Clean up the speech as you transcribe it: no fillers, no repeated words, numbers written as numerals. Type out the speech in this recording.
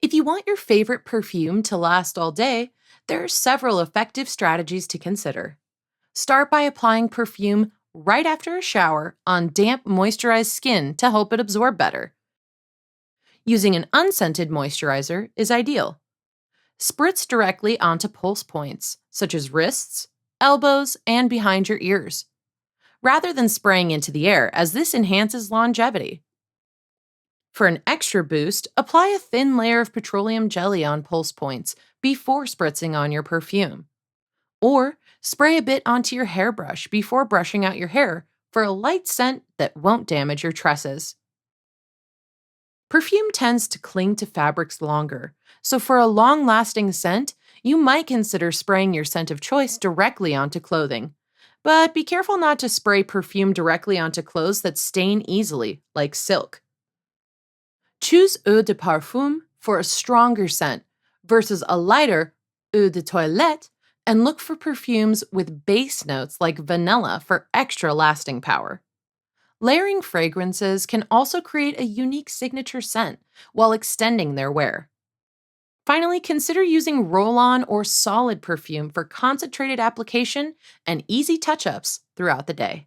If you want your favorite perfume to last all day, there are several effective strategies to consider. Start by applying perfume right after a shower on damp, moisturized skin to help it absorb better. Using an unscented moisturizer is ideal. Spritz directly onto pulse points, such as wrists, elbows, and behind your ears, rather than spraying into the air, as this enhances longevity. For an extra boost, apply a thin layer of petroleum jelly on pulse points before spritzing on your perfume. Or spray a bit onto your hairbrush before brushing out your hair for a light scent that won't damage your tresses. Perfume tends to cling to fabrics longer, so for a long-lasting scent, you might consider spraying your scent of choice directly onto clothing. But be careful not to spray perfume directly onto clothes that stain easily, like silk. Choose eau de parfum for a stronger scent versus a lighter eau de toilette, and look for perfumes with base notes like vanilla for extra lasting power. Layering fragrances can also create a unique signature scent while extending their wear. Finally, consider using roll-on or solid perfume for concentrated application and easy touch-ups throughout the day.